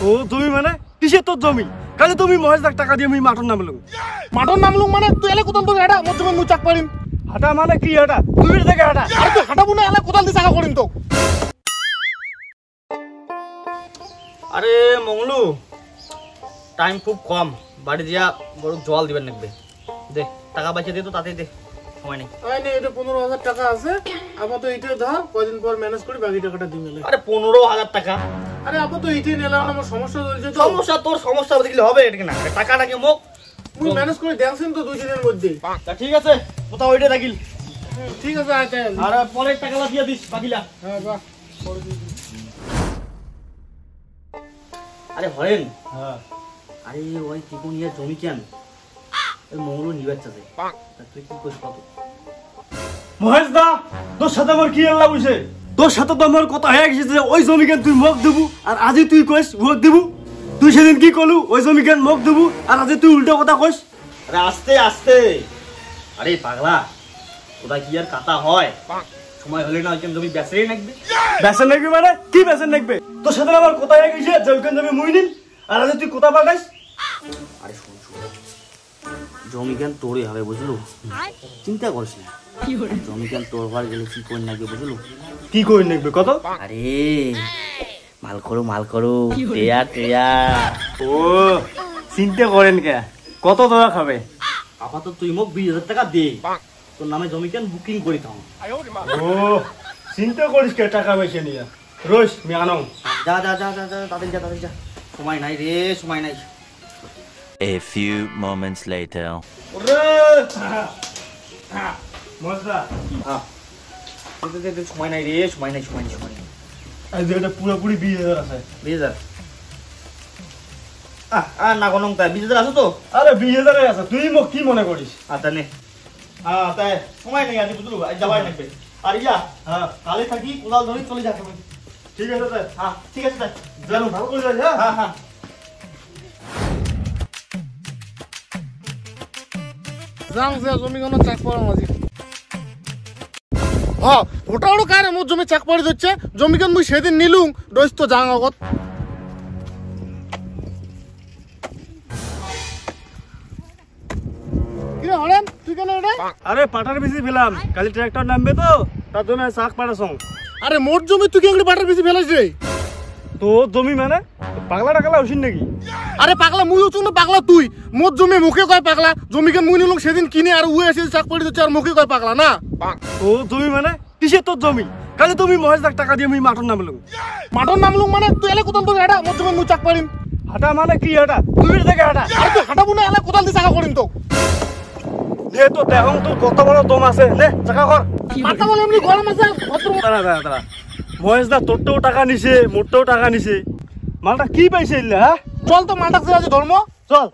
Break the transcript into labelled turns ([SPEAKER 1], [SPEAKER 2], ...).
[SPEAKER 1] ও জমি মানে কিসের তোর জমি? কালি তুমি মহেশ দাক টাকা দিয়ে আমি মাটন নামলুম
[SPEAKER 2] মানে তুই এলে কোথাও তোর এটা মোর জমি মুই চাক পারিম।
[SPEAKER 1] হাঁটা মানে কি হাঁটা? তুমি থেকে হাঁটা।
[SPEAKER 2] আর তুই হাঁটাবো না এলে কোদাল দিয়ে চাকা করিম তো।
[SPEAKER 3] আরে মংলু, টাইম খুব কম, বাড়ি দিয়া গরু জল দিবেন লাগবে। দে টাকা পয়সা দে তো, তাতেই দে, সময় নেই।
[SPEAKER 2] এটা 15,000 টাকা আছে, আপাতত এইটা ধর, কয়দিন পর ম্যানেজ করে বাকি টাকাটা দিয়ে মেলে।
[SPEAKER 3] আরে 15,000 টাকা?
[SPEAKER 2] আরে আপাতত এইটাই নিলাম, আমার সমস্যা চলছে তো।
[SPEAKER 3] সমস্যা তোর সমস্যা দেখলে হবে এটা না, টাকাটা কি মুখ
[SPEAKER 2] মুই ম্যানেজ করে দেখছেন তো 2 দিনের মধ্যে।
[SPEAKER 3] তা ঠিক আছে, কোথাও ওইটা থাকিল।
[SPEAKER 2] ঠিক আছে আয় তাই।
[SPEAKER 3] আর পরের টাকাটা দিয়ে দিস বাকিলা।
[SPEAKER 2] হ্যাঁ বাহ, পরে দিয়ে দিস।
[SPEAKER 3] আরে হরেন,
[SPEAKER 1] হ্যাঁ
[SPEAKER 3] আরে ওই ত্রিপুনিয়ার জমি কেন ওই মংলু নিবার চাষে, তুই কি করিস কত?
[SPEAKER 1] মহেশ দা, তোর সাথে আমার কি আল্লাহ বুঝে? তোর সাথে তো আমার কথা হয়ে গেছে যে ওই জমি কেন তুই মগ দেবু, আর আজই তুই কইস মগ দেবু। তুই সেদিন কি করলু? ওই জমি কেন মগ দেবু, আর আজই তুই উল্টা কথা কইস।
[SPEAKER 3] আরে আস্তে আস্তে, আরে পাগলা, ওটা কি আর কাটা হয়? সময় হলে না ওইখান জমি বেচেই নাকবে।
[SPEAKER 1] বেসন নাকবি মানে কি বেসন নাকবে? তোর সাথে আমার কথা হয়ে গেছে যে ওইখান জমি মুই নিন, আর আজই তুই কথা পাঠাইস।
[SPEAKER 3] আরে শোন শোন, জমি কেন তোরই হবে বুঝলু, চিন্তা করিস না। জমি কেন তোর ঘর গেলে কি করে নাকি বুঝলু?
[SPEAKER 1] কি করে নাকবে কত?
[SPEAKER 3] আরে মাল করো টেয়া টেয়া।
[SPEAKER 1] ও চিন্তা করেন কে, কত টাকা খাবে?
[SPEAKER 3] আপাতত তুই মোক 20,000 টাকা দে, তোর নামে জমি কেন বুকিং করি তাও।
[SPEAKER 1] ও চিন্তা করিস কে টাকা পয়সা নিয়ে? রোজ আমি আনো।
[SPEAKER 3] যা যা যা যা যা, তাদের যা তাদের যা, সময় নাই রে, সময় নাই।
[SPEAKER 4] A few moments later.
[SPEAKER 1] ওরে মজা
[SPEAKER 3] হ্যাঁ সময় নাই রে, সময় নাই, সময় নেই, সময় নেই।
[SPEAKER 1] আজ এটা পুরোপুরি 20,000 আছে।
[SPEAKER 3] 20,000 না কোনো তাই 20,000 আছে তো?
[SPEAKER 1] আরে 20,000 আছে, তুই মোক কি মনে করিস?
[SPEAKER 3] আচ্ছা নে, হ্যাঁ তাই সময় নেই আজ বুঝলু, আজ যাবাই লাগবে। আর ইয়া
[SPEAKER 1] হ্যাঁ
[SPEAKER 3] কালে থাকি কোদাল ধরে চলে যা তুমি।
[SPEAKER 1] ঠিক আছে তাই।
[SPEAKER 3] হ্যাঁ ঠিক আছে তাই,
[SPEAKER 1] জানো ভালো করে যাই। হ্যাঁ
[SPEAKER 3] হ্যাঁ হ্যাঁ।
[SPEAKER 2] যাং যে জমি কোনো চাক পারো মাঝি। হ্যাঁ ওটা ওটা কারে মোর জমি চাক পাড়ি দিচ্ছে, জমি কেন মুই সেদিন নিলুম রইস তো যাং আগত। কি রে হরেন, তুই কেন এটা?
[SPEAKER 1] আরে পাটার বেশি ফেলাম, কালি ট্রাক্টর নামবে তো, তার জন্য শাক পাড়াছ।
[SPEAKER 2] আরে মোর জমি তুই কেন বাটার বেশি ফেলাস রে?
[SPEAKER 1] তো জমি মানে পাগলা টাকলা উঠিন নাকি?
[SPEAKER 2] আরে পাগলা মুই হচ্ছু না পাগলা তুই? মোর জমি মুখে কয় পাগলা, জমি কেন মুই নিলুম সেদিন কিনে, আর উয়ে এসে চাক পাড়ি দিচ্ছে আর মুখে কয় পাগলা না।
[SPEAKER 1] ও জমি মানে কিসের তোর জমি? কালি তুমি মহেশ দাক টাকা দিয়ে আমি মাটন নামলুম
[SPEAKER 2] মানে তুই এলে কোথাও তোর এটা মোর জমি মুই চাক পারিম।
[SPEAKER 1] হাঁটা মানে কি হাঁটা? তুমি থেকে হাঁটা।
[SPEAKER 2] আর তুই হাঁটাবো না এলে কোদাল দিয়ে চাকা করিম তো।
[SPEAKER 1] নে তো দেখো তোর কত বড় দম আছে, নে টাকা কর।
[SPEAKER 2] মাথা বলে এমনি গরম আছে ভদ্র।
[SPEAKER 1] দাঁড়া দাঁড়া দাঁড়া, মহেশ দা তোরটাও টাকা নিছে, মোরটাও টাকা নিছে, মালটা কি পাইছে? হ্যাঁ
[SPEAKER 2] চল তো মালটা ধর্ম
[SPEAKER 1] চল।